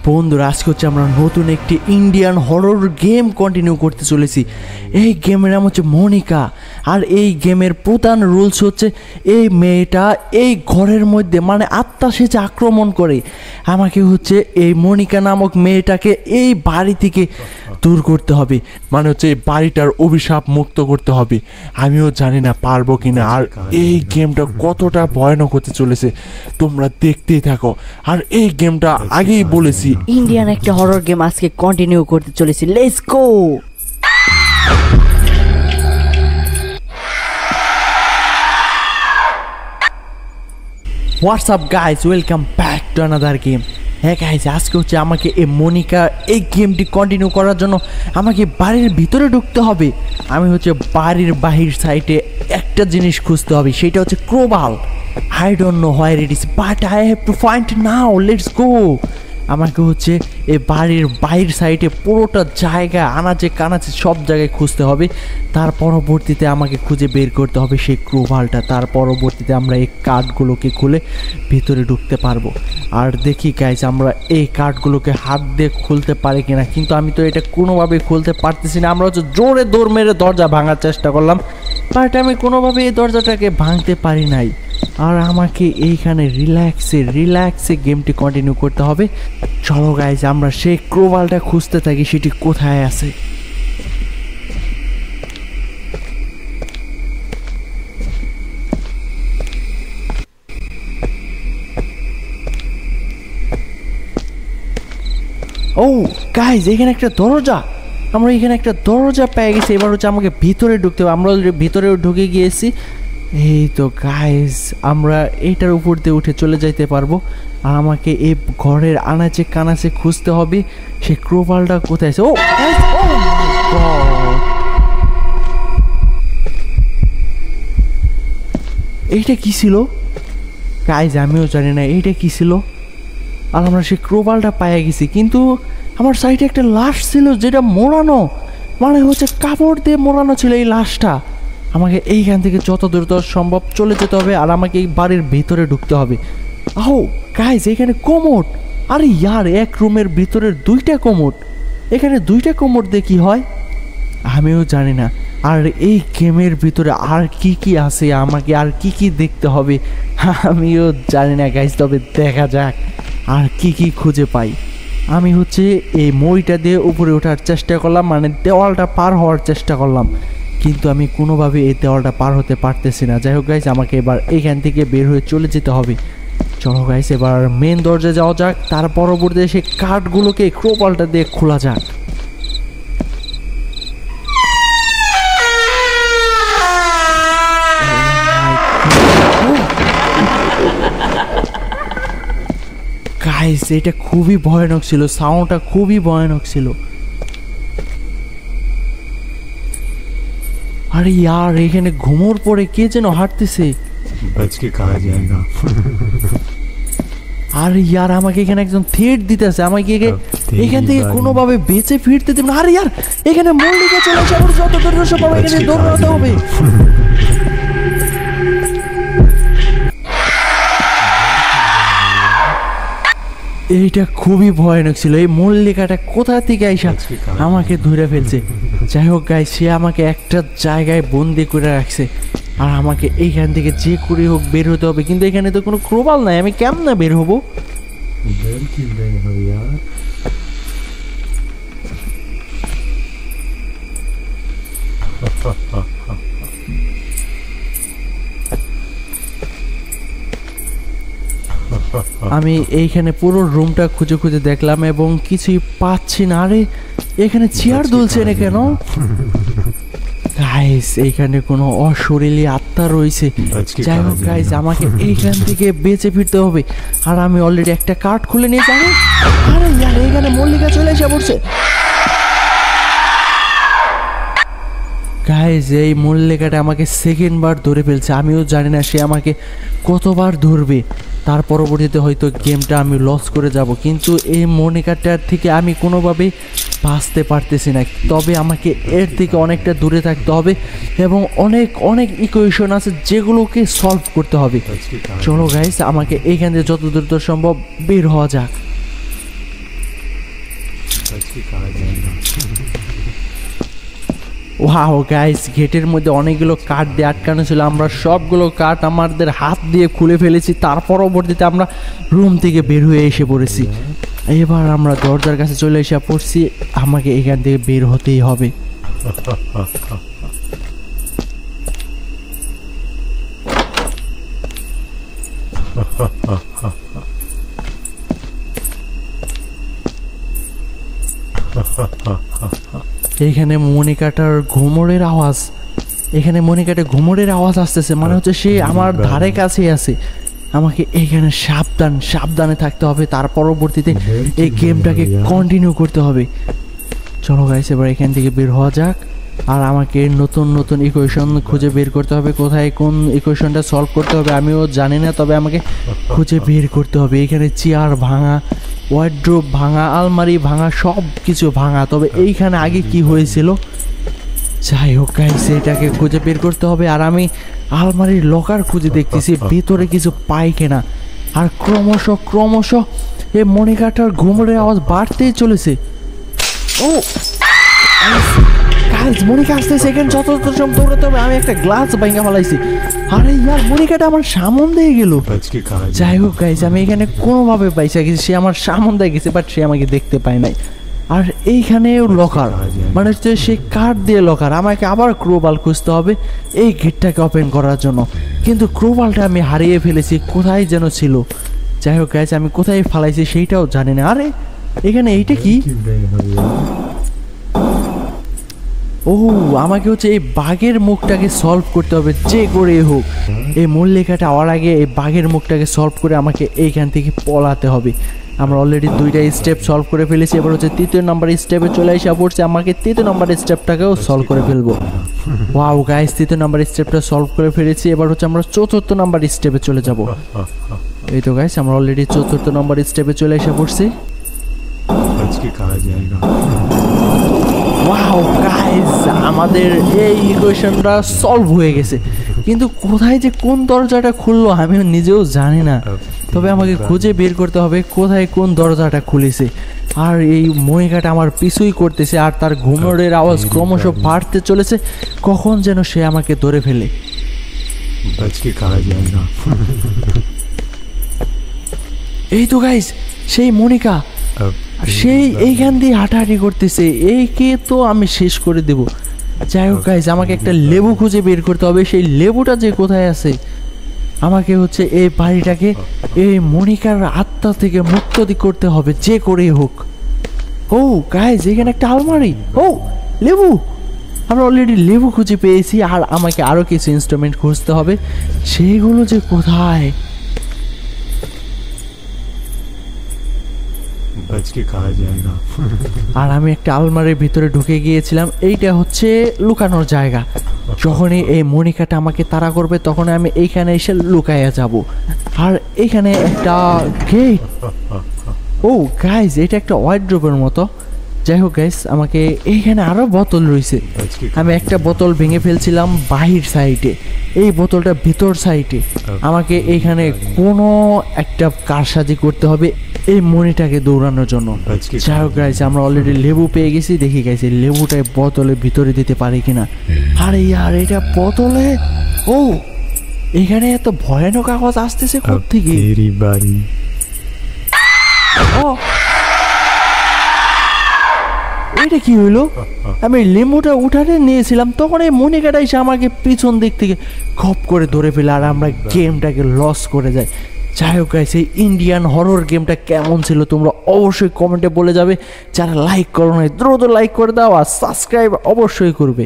বন্ধুরা আজকে হচ্ছে আমরা নতুন একটি ইন্ডিয়ান হরর গেম কন্টিনিউ করতে চলেছি। এই গেমের নাম হচ্ছে মনিকা। আর এই গেমের প্রধান রুলস হচ্ছে এই মেয়েটা এই ঘরের মধ্যে মানে আত্মা সেজে আক্রমণ করে। আমাকে হচ্ছে এই মনিকা নামক মেয়েটাকে এই বাড়ি থেকে দূর করতে হবে, মানে হচ্ছে এই বাড়িটার অভিশাপ মুক্ত করতে হবে। আমিও জানি না পারবো কিনা। আর এই গেমটা কতটা ভয়ানক হতে চলেছে তোমরা দেখতেই থাকো। আর এই গেমটা আগেই বলেছি ইন্ডিয়ান একটা হরর গেম আজকে কন্টিনিউ করতে চলেছি। Let's go. WhatsApp guys, welcome back to another game. হ্যাঁ গাইজ, আজকে হচ্ছে আমাকে এই মনিকা এই গেমটি কন্টিনিউ করার জন্য আমাকে বাড়ির ভিতরে ঢুকতে হবে। আমি হচ্ছে বাড়ির বাহির সাইডে একটা জিনিস খুঁজতে হবে, সেটা হচ্ছে ক্রোবাল। I don't know where it is but I have to find now. Let's go. আমাকে হচ্ছে এই বাড়ির বাইর সাইডে পুরোটা জায়গা আনাচে কানাচে সব জায়গায় খুঁজতে হবে। তার পরবর্তীতে আমাকে খুঁজে বের করতে হবে সেই ক্রোবালটা। তার পরবর্তীতে আমরা এই কাঠগুলোকে খুলে ভিতরে ঢুকতে পারবো। আর দেখি গাইজ আমরা এই কাঠগুলোকে হাত দিয়ে খুলতে পারি কিনা, কিন্তু আমি তো এটা কোনোভাবেই খুলতে পারতেছি না। আমরা হচ্ছে জোরে দৌড় মেরে দরজা ভাঙার চেষ্টা করলাম, বাট আমি কোনোভাবে এই দরজাটাকে ভাঙতে পারি নাই। আর আমাকে এইখানে রিল্যাক্সে গেমটি কন্টিনিউ করতে হবে। চলো গাইজ আমরা সেই ক্রোবালটা খুঁজতে থাকি, সেটি কোথায় আছে। ও গাইজ, এখানে একটা দরজা। আমরা এখানে একটা দরজা পেয়ে গেছি। এবার হচ্ছে আমাকে ভিতরে ঢুকতে হবে। আমরা ভিতরে ঢুকে গিয়েছি। এই তো গাইজ, আমরা এইটার উপর দিয়ে উঠে চলে যাইতে পারবো। আর আমাকে এই ঘরের আনাচে কানাচে খুঁজতে হবে সেই ক্রোবালটা কোথায় আছে। ও এইটা কি ছিল গাইজ, আমিও জানি না এইটা কি ছিল। আর আমরা সেই ক্রোবালটা পাইয়া গেছি, কিন্তু আমার সাইডে একটা লাশ ছিল যেটা মোড়ানো, মানে হচ্ছে কাপড় দিয়ে মোড়ানো ছিল এই লাশটা। আমাকে এইখান থেকে যত দ্রুত সম্ভব চলে যেতে হবে আর আমাকে এই বাড়ির ভিতরে ঢুকতে হবে। আহো গাইজ, এখানে কোমোড। আরে ইয়ার, এক রুমের ভিতরে দুইটা কোমোড। এখানে দুইটা কোমোড দিয়ে কি হয় আমিও জানি না। আর এই গেমের ভিতরে আর কি আছে, আমাকে আর কি দেখতে হবে আমিও জানি না গাইজ। তবে দেখা যাক আর কি খুঁজে পাই। আমি হচ্ছে এই মইটা দিয়ে উপরে ওঠার চেষ্টা করলাম, মানে দেওয়ালটা পার হওয়ার চেষ্টা করলাম, কিন্তু আমি কোনোভাবে এই দেওয়ালটা পার হতে পারতেছি না। যাই হোক গাইজ, আমাকে এবার এইখান থেকে বের হয়ে চলে যেতে হবে। চলো গাইজ এবার মেন দরজায় যাওয়া যাক। তার পরবর্তীতে সেই কাঠগুলোকে ক্রোবালটা দিয়ে খোলা যাক। গাইজ এটা খুবই ভয়ানক ছিল, সাউন্ডটা খুবই ভয়ানক ছিল। আরে ইয়ার, এখানে ঘুমোর পরে কে যেন হাঁটতেছে। আর ইয়ার, আমাকে এখানে একজন থ্রেট দিতেছে, আমাকে এখান থেকে কোনোভাবে বেঁচে ফিরতে দেব না। আরে ইয়ার, এখানে মল্লিকা চলে আসে, আমার যত দূর সম্ভব এখানে দৌড়াতে হবে। এইটা খুবই ভয়ানক ছিল। এই মল্লিকাটা কোথা থেকে আইসা আমাকে ধরে ফেলছে। যাই হোক গাই, সে আমাকে একটা জায়গায় বন্দি করে রাখছে আর আমাকে এইখান থেকে যে করে হোক বের হতে হবে। কিন্তু এখানে তো কোনো ক্রোবাল নাই, আমি কেমনে বের হবো? আমি এইখানে পুরো রুমটা খুঁজে দেখলাম এবং কিছুই পাচ্ছি না। আরে এখানে চেয়ার দুলছে না কেন গাইস? এইখানে কোনো অশরীরী আত্মা রয়েছে। যাই হোক গাইস, আমাকে এইখান থেকে বেঁচে ফিরতে হবে। আর আমি অলরেডি একটা কার্ড খুলে নিয়ে যাবো। আরে ইয়ার, এখানে মল্লিকা চলে এসে পড়ছে। গাইস এই মল্লিকাটা আমাকে সেকেন্ড বার ধরে ফেলছে। আমিও জানি না সে আমাকে কতবার ধরবে। তার পরবর্তীতে হয়তো গেমটা আমি লস করে যাব, কিন্তু এই মনিকাটার থেকে আমি কোনোভাবেই বাঁচতে পারতেছি না। তবে আমাকে এর থেকে অনেকটা দূরে থাকতে হবে এবং অনেক ইকুয়েশন আছে যেগুলোকে সলভ করতে হবে। চলো গাইস, আমাকে এইখান থেকে যত দ্রুত সম্ভব বের হওয়া যাক। ওয়াও গাইস, গেটের মধ্যে অনেকগুলো কাঠ দিয়ে আটকানো ছিল, আমরা সবগুলো কাঠ আমাদের হাত দিয়ে খুলে ফেলেছি। তার পরবর্তীতে আমরা রুম থেকে বের হয়ে এসে পড়েছি। এবার আমরা দরজার কাছে চলে এসে পড়ছি, আমাকে এখান থেকে বের হতেই হবে। এখানে মনিকাটার ঘুমোরের আওয়াজ, এখানে মনিকাটা ঘুমোরের আওয়াজ আসতেছে, মানে হচ্ছে সে আমার ধারে কাছেই আছে। আমাকে এখানে সাবধানে থাকতে হবে, তার পরবর্তীতে এই গেমটাকে কন্টিনিউ করতে হবে। চলো গাইস, এবার এখান থেকে বের হওয়া যাক। আর আমাকে নতুন নতুন ইকুয়েশন খুঁজে বের করতে হবে, কোথায় কোন ইকুয়েশনটা সলভ করতে হবে আমিও জানি না, তবে আমাকে খুঁজে বের করতে হবে। এখানে চেয়ার ভাঙা, ওয়ার্ড্রোব ভাঙা, আলমারি ভাঙা, সব কিছু ভাঙা। তবে এইখানে আগে কি হয়েছিল, যাই হোক গাইস, এটাকে খুঁজে বের করতে হবে। আর আমি আলমারির লকার খুঁজে দেখতেছি ভেতরে কিছু পাই কিনা। আর ক্রমশ এই মনিকাটার ঘুমোরের আওয়াজ বাড়তেই চলেছে। ও গাইস, মনিকা আসতে সেকেন্ড যত সময় দৌড়াতে হবে। আমি একটা গ্লাস ভাঙা ফেলাইছি। আরে ইয়ার, মনিকাটা আমার সামন দিয়ে গেল। যাই হোক গাইস, আমি এখানে কোনোভাবে পাইছি গেছি, সে আমার সামন দিয়ে গেছে, বাট সে আমাকে দেখতে পায় নাই। আর এইখানে লকার, মানে হচ্ছে সে কাঠ দিয়ে লকার। আমাকে আবার ক্রোবাল খুঁজতে হবে এই গেটটাকে ওপেন করার জন্য, কিন্তু ক্রোবালটা আমি হারিয়ে ফেলেছি, কোথায় যেন ছিল। যাই হোক গাইস, আমি কোথায় ফালাইছি সেইটাও জানি না। আরে এখানে এইটা কি? ও, আমাকে হচ্ছে এই বাঘের মুখটাকে সলভ করতে হবে যে করে হোক। এই মল্লিকাটা হওয়ার আগে এই বাঘের মুখটাকে সলভ করে আমাকে এইখান থেকে পলাতে হবে। আমরা অলরেডি 2টা স্টেপ সলভ করে ফেলেছি, এবার হচ্ছে 3য় নম্বর স্টেপে চলে এসে পড়ছে। আমাকে 3য় নম্বর স্টেপটাকেও সলভ করে ফেলবো। ওয়াও গাইস, 3য় নম্বর স্টেপটা সলভ করে ফেলেছি। এবার হচ্ছে আমরা 4র্থ নম্বর স্টেপে চলে যাব। এই তো গাইস, আমরা অলরেডি 4র্থ নম্বর স্টেপে চলে এসে পড়ছি। ওয়াও গাইস, আমাদের এই ইকুয়েশনটা সলভ হয়ে গেছে, কিন্তু কোথায় যে কোন দরজাটা খুললো আমিও নিজেও জানি না। তবে আমাকে খুঁজে বের করতে হবে কোথায় কোন দরজাটা খুলেছে। আর এই মনিকাটা আমার পিছুই করতেছে, আর তার ঘুমোরের আওয়াজ ক্রমশ বাড়তে চলেছে। কখন যেন সে আমাকে ধরে ফেলে। এই তো গাইস, সেই মনিকা, সেই এইখান দিয়ে হাঁটাহাঁটি করতেছে। এইকে তো আমি শেষ করে দেব। যাই হোক গাইস, আমাকে একটা লেবু খুঁজে বের করতে হবে। সেই লেবুটা যে কোথায় আছে, আমাকে হচ্ছে এই বাড়িটাকে এই মনিকার আত্মা থেকে মুক্ত করতে হবে যে করেই হোক। ও গাইস, এখানে একটা আলমারি। ও লেবু, আমরা অলরেডি লেবু খুঁজে পেয়েছি। আর আমাকে আরও কিছু ইনস্ট্রুমেন্ট খুঁজতে হবে, সেইগুলো যে কোথায়। আর আমি একটা আলমারির ভিতরে ঢুকে গিয়েছিলাম। এইটা হচ্ছে লুকানোর জায়গা। যখনই এই মনিকাটা আমাকে তাড়া করবে তখন আমি এইখানে এসে লুকাইয়া যাব। আর এইখানে একটা গেট। ও গাইস, এটা একটা ওয়ার্ড্রোবের মতো। যাই হোক গাইস, আমাকে এইখানে আরো বোতল রয়েছে। আমি একটা বোতল ভেঙে ফেলছিলাম বাহির সাইডে, এই বোতলটা ভিতর সাইডে। আমাকে এইখানে কোনো একটা কারসাজি করতে হবে এই মনিটাকে দৌড়ানোর জন্য। যাই হোক গাইস, আমরা অলরেডি লেবু পেয়ে গেছি। দেখি গাইস, এই লেবুটাই বোতলের ভিতরে দিতে পারি কিনা। আরে ইয়ার, এটা বোতলে। ও, এখানে এত ভয়ানক আওয়াজ আসতেছে কোত্থেকে? ও, এটা কি হইলো? আমি লেবুটা উঠানে নিয়েছিলাম, তখন এই মনিকাটা এসে আমাকে পিছন দিক থেকে খপ করে ধরে ফেলে, আর আমরা গেমটাকে লস করে যাই। যাই হোক গাইস, এই ইন্ডিয়ান হরর গেমটা কেমন ছিল তোমরা অবশ্যই কমেন্টে বলে যাবে। যারা লাইক করো নাই দ্রুত লাইক করে দাও, আর সাবস্ক্রাইব অবশ্যই করবে।